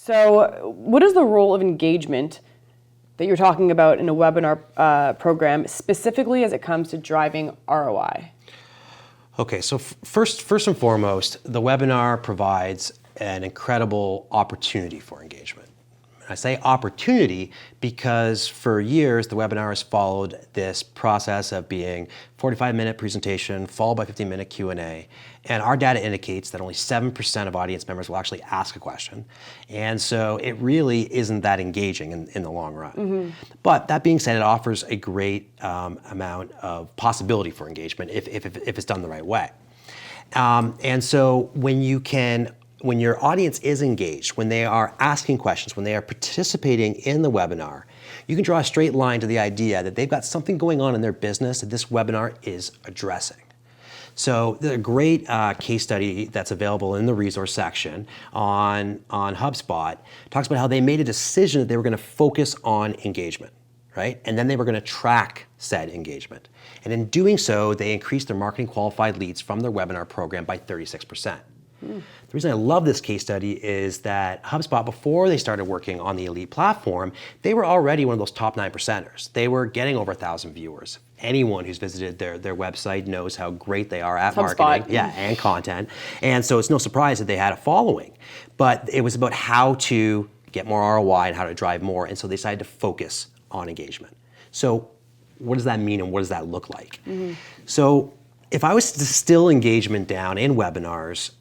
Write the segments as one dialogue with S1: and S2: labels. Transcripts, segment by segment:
S1: So what is the role of engagement that you're talking about in a webinar program, specifically as it comes to driving ROI?
S2: Okay, so first and foremost, the webinar provides an incredible opportunity for engagement. I say opportunity because for years the webinar has followed this process of being 45-minute presentation followed by 15-minute Q&A. And our data indicates that only 7% of audience members will actually ask a question. And so it really isn't that engaging in the long run. Mm-hmm. But that being said, it offers a great amount of possibility for engagement if it's done the right way. And so when your audience is engaged, when they are asking questions, when they are participating in the webinar, you can draw a straight line to the idea that they've got something going on in their business that this webinar is addressing. So the great case study that's available in the resource section on HubSpot talks about how they made a decision that they were going to focus on engagement, right? And then they were going to track said engagement. And in doing so, they increased their marketing qualified leads from their webinar program by 36%. The reason I love this case study is that HubSpot, before they started working on the Elite platform, they were already one of those top 9%ers. They were getting over 1,000 viewers. Anyone who's visited their website knows how great they are at marketing, and content. And so it's no surprise that they had a following. But it was about how to get more ROI and how to drive more. And so they decided to focus on engagement. So what does that mean and what does that look like? Mm-hmm. So if I was to distill engagement down in webinars,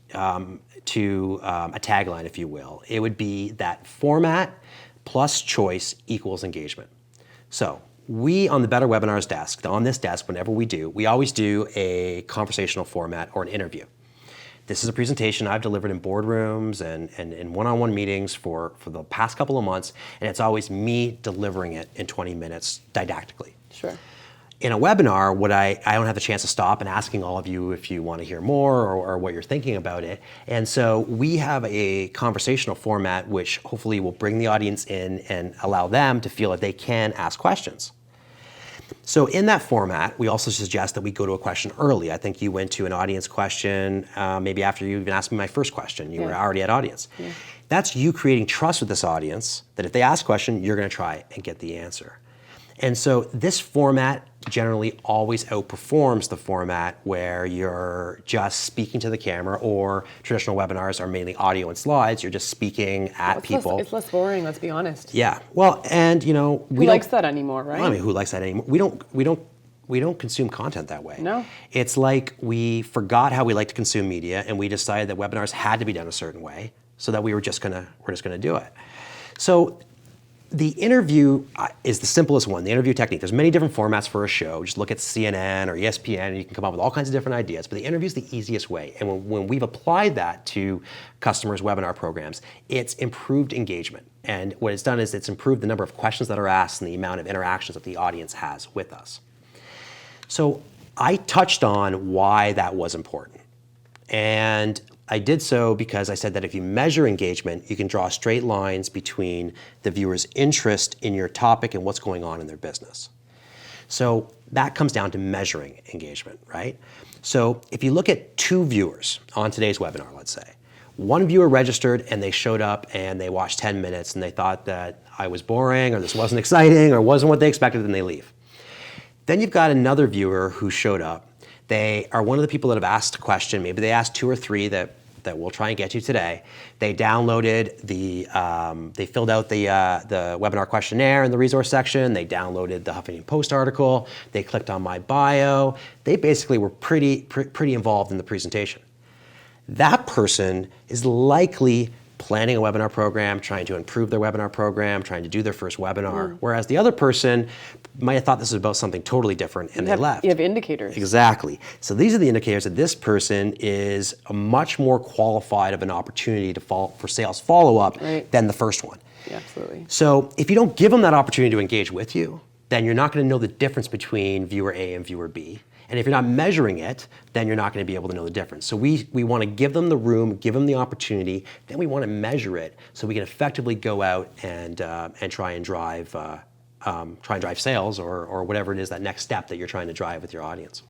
S2: to a tagline, if you will, it would be that format plus choice equals engagement. So we on the Better Webinars desk, on this desk, whenever we always do a conversational format or an interview. This is a presentation I've delivered in boardrooms and in one-on-one meetings for the past couple of months, and it's always me delivering it in 20 minutes didactically.
S1: Sure. In
S2: a webinar, I don't have the chance to stop and asking all of you if you want to hear more or what you're thinking about it. And so we have a conversational format which hopefully will bring the audience in and allow them to feel that they can ask questions. So in that format, we also suggest that we go to a question early. I think you went to an audience question maybe after you even asked me my first question. You were already at audience. Yeah. That's you creating trust with this audience that if they ask a question, you're going to try and get the answer. And so this format generally always outperforms the format where you're just speaking to the camera, or traditional webinars are mainly audio and slides. You're just speaking at people.
S1: It's less boring, let's be honest.
S2: Yeah. Well, and who
S1: likes that anymore, right?
S2: Well, I mean, who likes that anymore? We don't consume content that way.
S1: No.
S2: It's like we forgot how we like to consume media, and we decided that webinars had to be done a certain way, so that we're just gonna do it. So the interview is the simplest one, the interview technique. There's many different formats for a show. Just look at CNN or ESPN and you can come up with all kinds of different ideas, but the interview is the easiest way. And when we've applied that to customers' webinar programs, it's improved engagement. And what it's done is it's improved the number of questions that are asked and the amount of interactions that the audience has with us. So I touched on why that was important. And I did so because I said that if you measure engagement, you can draw straight lines between the viewer's interest in your topic and what's going on in their business. So that comes down to measuring engagement, right? So if you look at 2 viewers on today's webinar, let's say, one viewer registered and they showed up and they watched 10 minutes and they thought that I was boring or this wasn't exciting or wasn't what they expected, and they leave. Then you've got another viewer who showed up. They are one of the people that have asked a question. Maybe they asked 2 or 3 that we'll try and get to today. They downloaded they filled out the webinar questionnaire in the resource section. They downloaded the Huffington Post article. They clicked on my bio. They basically were pretty involved in the presentation. That person is likely planning a webinar program, trying to improve their webinar program, trying to do their first webinar, whereas the other person might have thought this was about something totally different and they left.
S1: You have indicators.
S2: Exactly. So these are the indicators that this person is a much more qualified of an opportunity for sales follow-up than the first one.
S1: Yeah, absolutely.
S2: So if you don't give them that opportunity to engage with you, then you're not going to know the difference between viewer A and viewer B. And if you're not measuring it, then you're not going to be able to know the difference. So we want to give them the room, give them the opportunity, then we want to measure it so we can effectively go out and try and drive sales or whatever it is, that next step that you're trying to drive with your audience.